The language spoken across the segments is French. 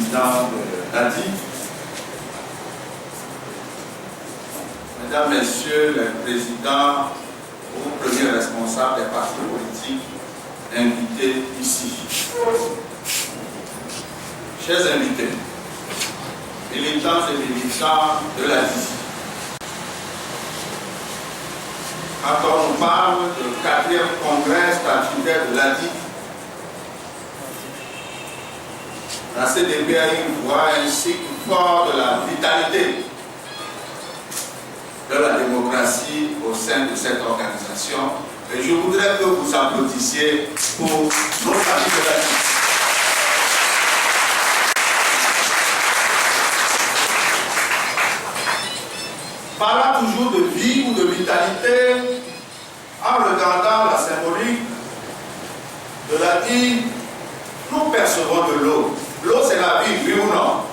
président de l'ADI, mesdames, messieurs les présidents ou premiers responsables des partis politiques invités ici, chers invités, militants et militants de l'ADI, quand on nous parle du 4e congrès statutaire de l'ADI, la CDP a une voix ainsi que fort de la vitalité de la démocratie au sein de cette organisation. Et je voudrais que vous applaudissiez pour nos amis de l'ADI. Parlant toujours de vie ou de vitalité, en regardant la symbolique de l'ADI, nous percevons de l'eau. L'eau, c'est la vie, oui ou non?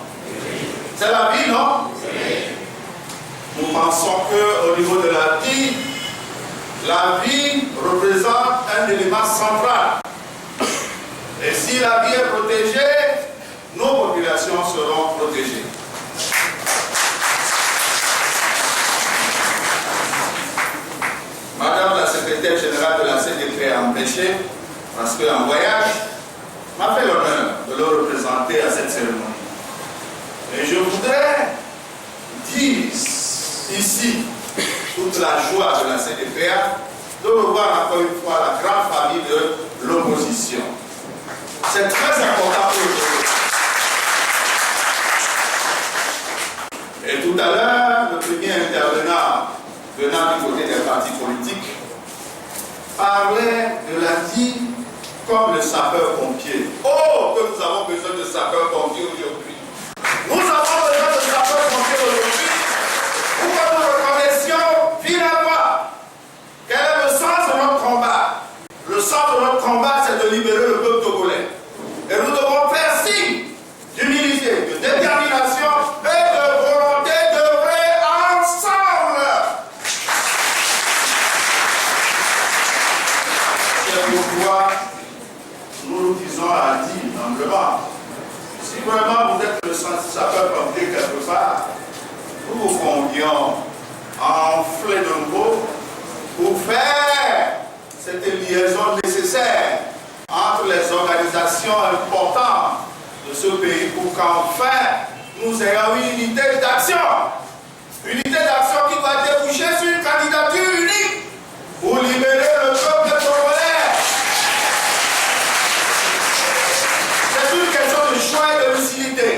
C'est la vie, non? Nous pensons qu'au niveau de l'ADI, la vie représente un élément central. Et si la vie est protégée, nos populations seront protégées. Madame la secrétaire générale de la CDP a empêché, parce qu'en voyage, m'a fait l'honneur de le représenter à cette cérémonie. Et je voudrais dire ici toute la joie de la CDPA de revoir encore une fois la grande famille de l'opposition. C'est très important pour nous. Et tout à l'heure, le premier intervenant venant du côté des partis politiques parlait de l'ADI comme le sapeur-pompier. Oh, que nous avons besoin de sapeurs-pompiers aujourd'hui. Nous avons besoin de sapeurs-pompiers aujourd'hui pour que nous reconnaissions finalement quel est le sens de notre combat. Le sens de notre combat, c'est de libérer le peuple togolais. Et nous devons faire signe d'humilité, de détermination et de volonté d'œuvrer ensemble. C'est pourquoi nous disons à Adi, humblement, si vraiment vous êtes le sapeur-pompier quelque part, nous vous convions à enfler de nouveau pour faire cette liaison nécessaire entre les organisations importantes de ce pays pour qu'enfin nous ayons une unité d'action. Une unité d'action qui doit déboucher sur une candidature unique pour libérer le peuple togolais. C'est une question de choix et de lucidité.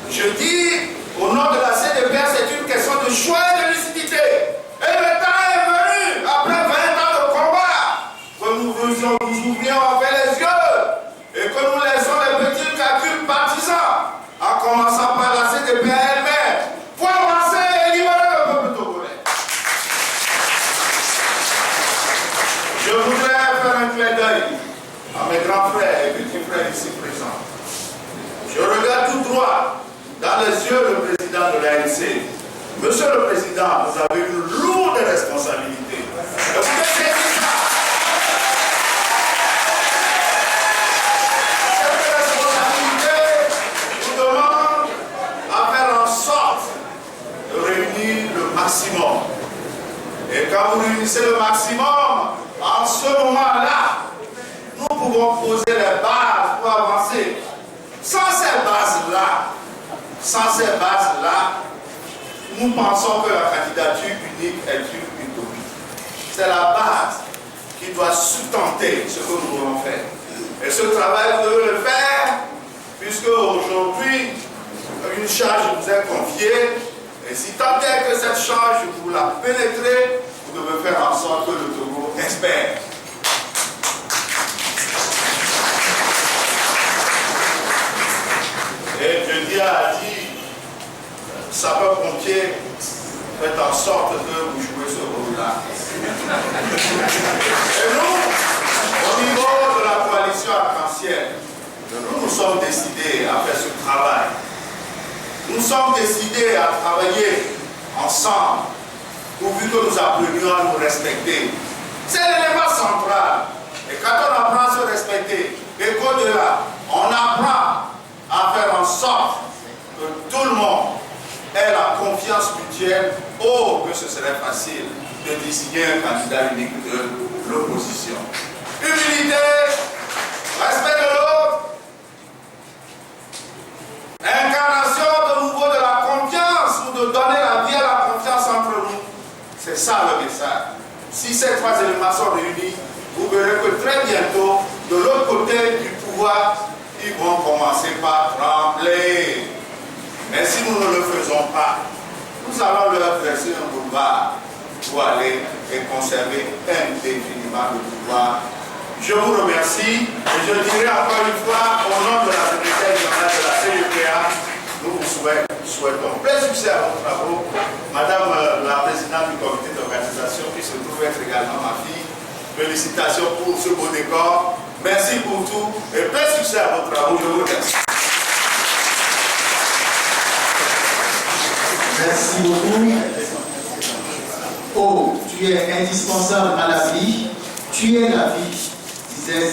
Je dis, au nom de la CDP, c'est une question de choix et de lucidité. Et le temps est venu, après 20 ans de combat, que nous ouvrions enfin les yeux et que nous laissons les petits calculs partisans, en commençant par la CDP elle-même, pour avancer et libérer le peuple togolais. Je voudrais faire un clin d'œil à mes grands frères et petits frères ici présents. Je regarde tout droit dans les yeux le président de l'ANC. Monsieur le Président, vous avez une lourde responsabilité. Et vous devez ça. Cette responsabilité nous demande à faire en sorte de réunir le maximum. Et quand vous réunissez le maximum, en ce moment-là, nous pouvons poser les bases pour avancer. Sans ces bases-là, nous pensons que la candidature unique est une utopie. C'est la base qui doit sous-tenter ce que nous voulons faire. Et ce travail, vous devez le faire, puisque aujourd'hui, une charge vous est confiée. Et si tant est que cette charge, vous la pénétrez, vous devez faire en sorte que le Togo espère. Et je dis à Adi, sapeur-pompier, faites en sorte que vous jouez ce rôle-là. Et nous, au niveau de la coalition arc-en-ciel, nous sommes décidés à faire ce travail. Nous sommes décidés à travailler ensemble, pourvu que nous apprenions à nous respecter. C'est l'élément central. Et quand on apprend à se respecter, et qu'au-delà, on apprend à faire sorte que tout le monde ait la confiance mutuelle. Oh, que ce serait facile de désigner un candidat unique de l'opposition. Humilité, respect de l'autre, incarnation de nouveau de la confiance ou de donner la vie à la confiance entre nous. C'est ça le message. Si ces trois éléments sont réunis, vous verrez que très bientôt, de l'autre côté du pouvoir, ils vont commencer par trembler. Mais si nous ne le faisons pas, nous allons leur dresser un boulevard pour aller et conserver indéfiniment le pouvoir. Je vous remercie et je dirai encore une fois, au nom de la secrétaire générale de la CEPA, nous vous souhaitons plein succès à vos travaux. Madame la présidente du comité d'organisation, qui se trouve être également ma fille, félicitations pour ce beau décor. Merci pour tout et plein succès à vos travaux. Je vous remercie. Merci beaucoup. Oh, tu es indispensable à la vie. Tu es la vie, disait